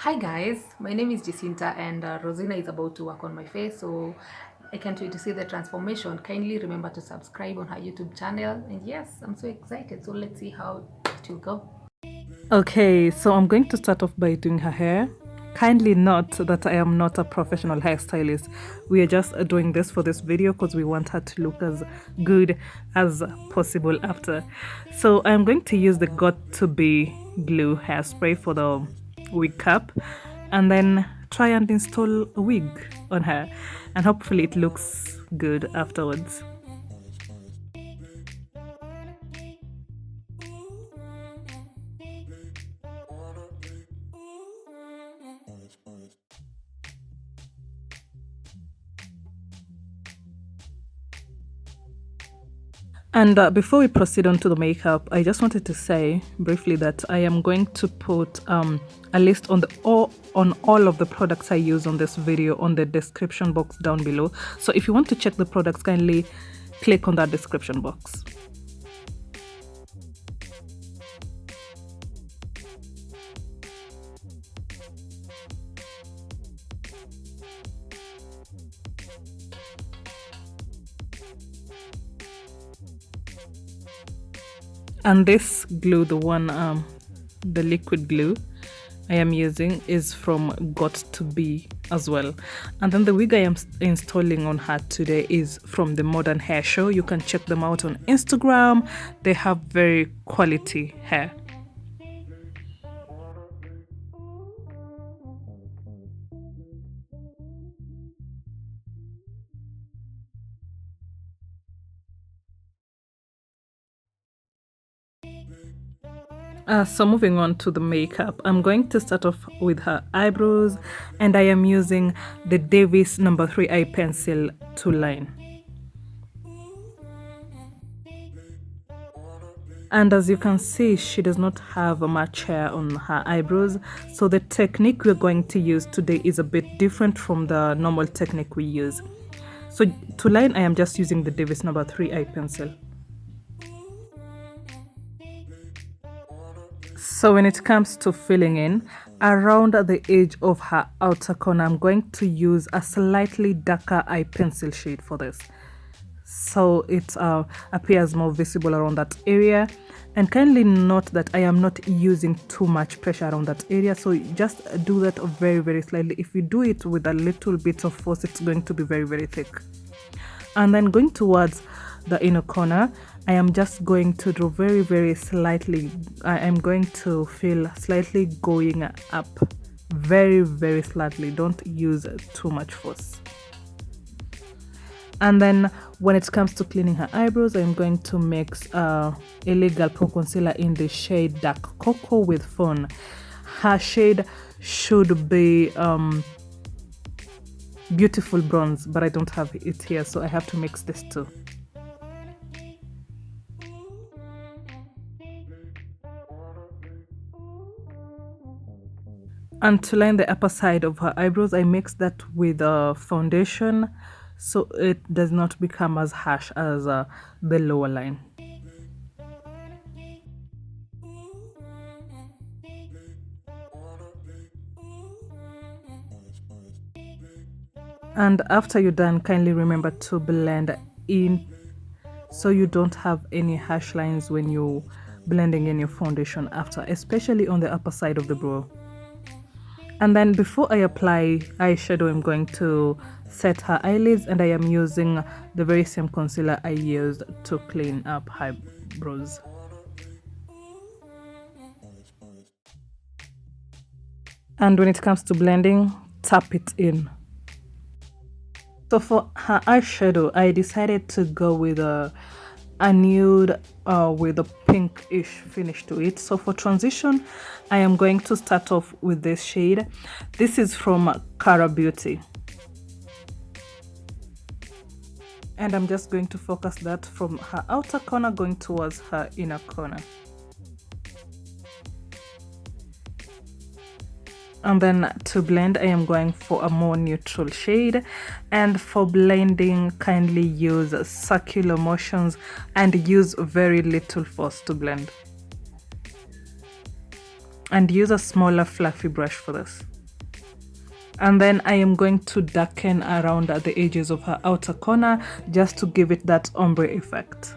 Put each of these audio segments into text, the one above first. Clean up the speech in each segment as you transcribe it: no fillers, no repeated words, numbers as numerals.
Hi guys, my name is Jacinta and Rosina is about to work on my face, so I can't wait to see the transformation. Kindly remember to subscribe on her YouTube channel, and yes, I'm so excited, so let's see how it will go. Okay, so I'm going to start off by doing her hair. Kindly note that I am not a professional hairstylist. We are just doing this for this video because we want her to look as good as possible after. So I'm going to use the Got To Be glue hairspray for the wig cap and then try and install a wig on her, and hopefully it looks good afterwards. And before we proceed on to the makeup, I just wanted to say briefly that I am going to put a list on on all of the products I use on this video on the description box down below. So if you want to check the products, kindly click on that description box. And this glue, the liquid glue I am using is from Got To Be as well. And then the wig I am installing on her today is from the Modern Hair Show. You can check them out on Instagram. They have very quality hair. So moving on to the makeup, I'm going to start off with her eyebrows, and I am using the Davis number 3 eye pencil to line. And as you can see, she does not have much hair on her eyebrows, so the technique we're going to use today is a bit different from the normal technique we use. So to line, I am just using the Davis number 3 eye pencil. So when it comes to filling in, around the edge of her outer corner, I'm going to use a slightly darker eye pencil shade for this, so it appears more visible around that area. And kindly note that I am not using too much pressure around that area, so just do that very slightly. If you do it with a little bit of force, it's going to be very thick. And then going towards the inner corner, I am just going to draw very slightly. I am going to fill slightly going up, very slightly. Don't use too much force. And then when it comes to cleaning her eyebrows, I'm going to mix a Legal Pro concealer in the shade Dark Cocoa with Fawn. Her shade should be Beautiful Bronze, but I don't have it here, so I have to mix this too. And to line the upper side of her eyebrows, I mix that with a foundation so it does not become as harsh as the lower line. And after you're done, kindly remember to blend in so you don't have any harsh lines when you're blending in your foundation after, especially on the upper side of the brow. And then before I apply eyeshadow, I'm going to set her eyelids, and I am using the very same concealer I used to clean up her brows. And when it comes to blending, tap it in. So for her eyeshadow, I decided to go with a nude with a pinkish finish to it. So for transition, I am going to start off with this shade. This is from Cara Beauty, and I'm just going to focus that from her outer corner going towards her inner corner. And then to blend, I am going for a more neutral shade. And for blending, kindly use circular motions and use very little force to blend. and use a smaller fluffy brush for this. And then I am going to darken around at the edges of her outer corner just to give it that ombre effect.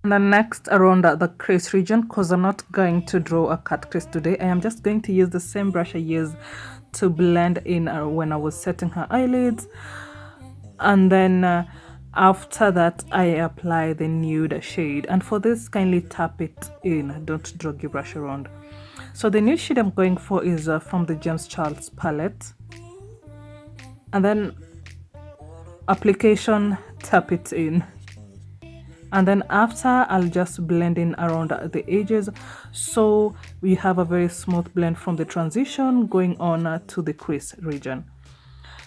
And then next around the crease region, because I'm not going to draw a cut crease today, I am just going to use the same brush I used to blend in when I was setting her eyelids. And then after that I apply the nude shade, and for this kindly tap it in, don't drag your brush around. So the nude shade I'm going for is from the James Charles palette, and then application, tap it in, and then after I'll just blend in around the edges so we have a very smooth blend from the transition going on to the crease region.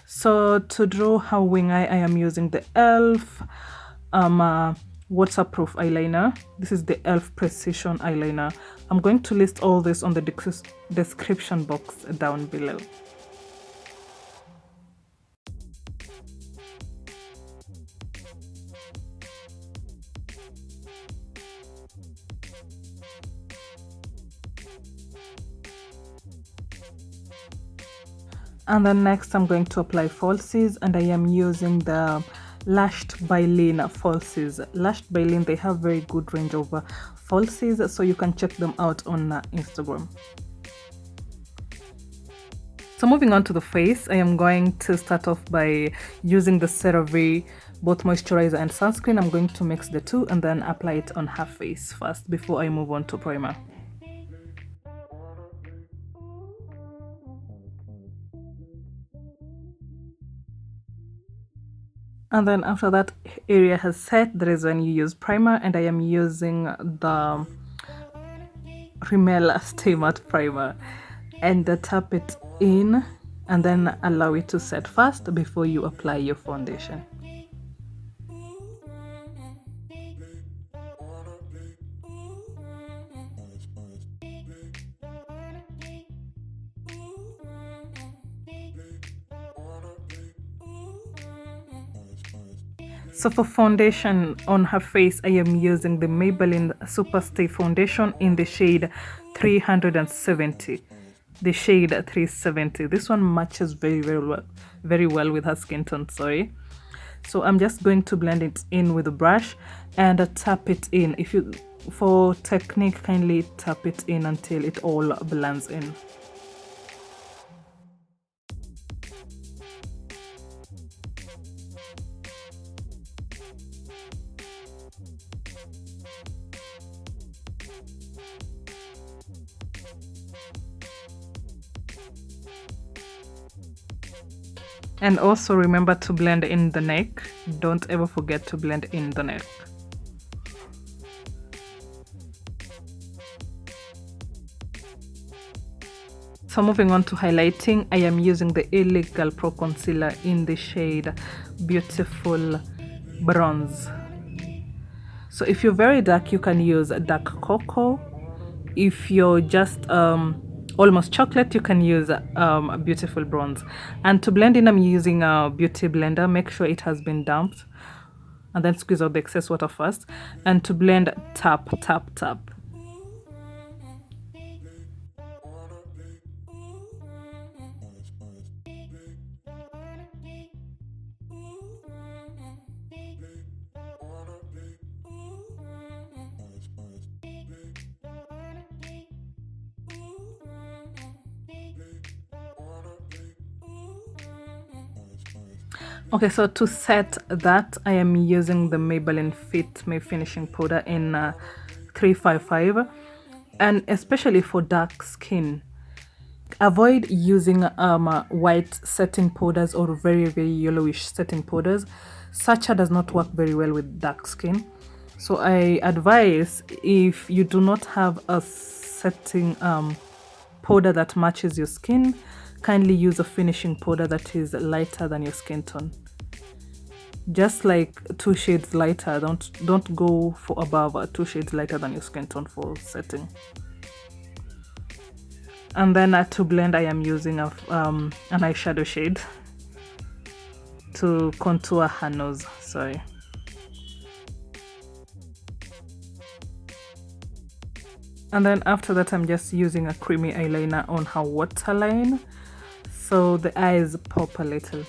So to draw her wing eye, I am using the e.l.f. Waterproof eyeliner. This is the e.l.f. Precision eyeliner. I'm going to list all this on the description box down below. And then next I'm going to apply falsies, and I am using the Lashed by Leen falsies. Lashed by Leen, they have very good range of falsies, so you can check them out on Instagram. So moving on to the face, I am going to start off by using the Cerave both moisturizer and sunscreen. I'm going to mix the two and then apply it on her face first before I move on to primer. And then after that area has set, there is when you use primer, and I am using the Rimmel Stay Matte Primer, and tap it in and then allow it to set first before you apply your foundation. So for foundation on her face, I am using the Maybelline Superstay foundation in the shade 370. The shade 370. This one matches very well with her skin tone, sorry. So I'm just going to blend it in with a brush and tap it in. If you, for technique, kindly tap it in until it all blends in. And also remember to blend in the neck. Don't ever forget to blend in the neck. So moving on to highlighting, I am using the Illegal Pro Concealer in the shade Beautiful Bronze. So if you're very dark, you can use dark cocoa. If you're just almost chocolate, you can use a Beautiful Bronze. And to blend in, I'm using a beauty blender. Make sure it has been damped, and then squeeze out the excess water first. And to blend, tap, tap, tap. Okay, so to set that, I am using the Maybelline Fit Me Finishing Powder in 355, and especially for dark skin, avoid using white setting powders or very yellowish setting powders. Sacha does not work very well with dark skin, so I advise, if you do not have a setting powder that matches your skin, kindly use a finishing powder that is lighter than your skin tone, just like 2 shades lighter. Don't go for above 2 shades lighter than your skin tone for setting. And then to blend, I am using an eyeshadow shade. to contour her nose. Sorry. And then after that, I'm just using a creamy eyeliner on her waterline, so the eyes pop a little.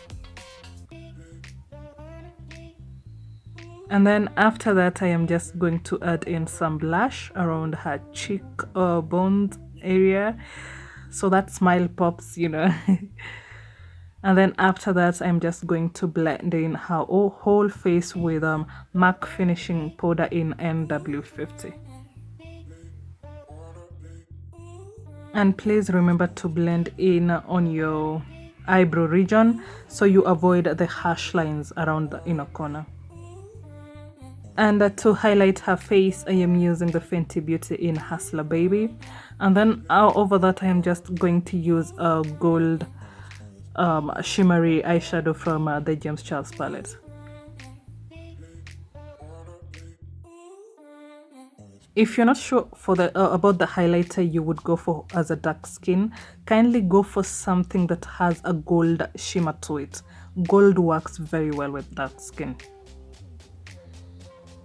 And then after that, I am just going to add in some blush around her cheek bones area, so that smile pops, you know. And then after that, I'm just going to blend in her whole face with MAC finishing powder in NW50. And please remember to blend in on your eyebrow region so you avoid the harsh lines around the inner corner. And to highlight her face, I am using the Fenty Beauty in Hustla Baby. And then over that, I am just going to use a gold shimmery eyeshadow from the James Charles palette. If you're not sure for the about the highlighter you would go for as a dark skin, kindly go for something that has a gold shimmer to it. Gold works very well with dark skin.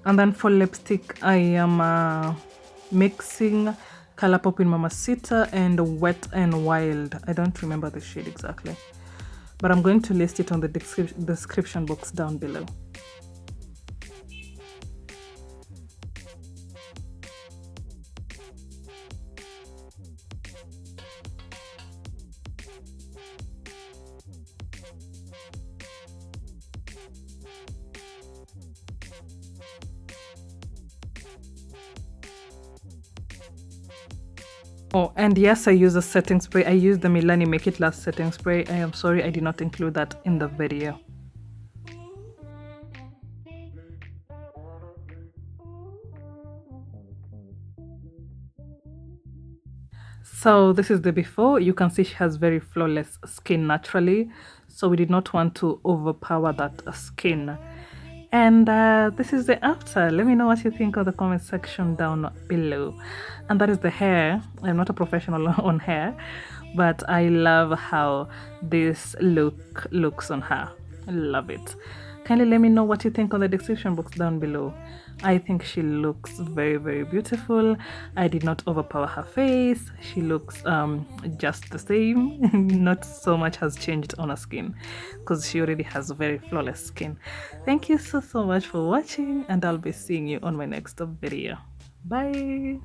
And then for lipstick, I am mixing Colourpop in Mamacita and Wet and Wild. I don't remember the shade exactly, but I'm going to list it on the description box down below. Oh, and yes, I use a setting spray. I use the Milani Make It Last setting spray. I am sorry I did not include that in the video. So this is the before. You can see she has very flawless skin naturally, so we did not want to overpower that skin. And this is the after. Let me know what you think of the comment section down below. And that is the hair. I'm not a professional on hair, but I love how this look looks on her. I love it. Kindly let me know what you think on the description box down below. I think she looks very, very beautiful. I did not overpower her face. She looks just the same. Not so much has changed on her skin because she already has very flawless skin. Thank you so much for watching, and I'll be seeing you on my next video. Bye.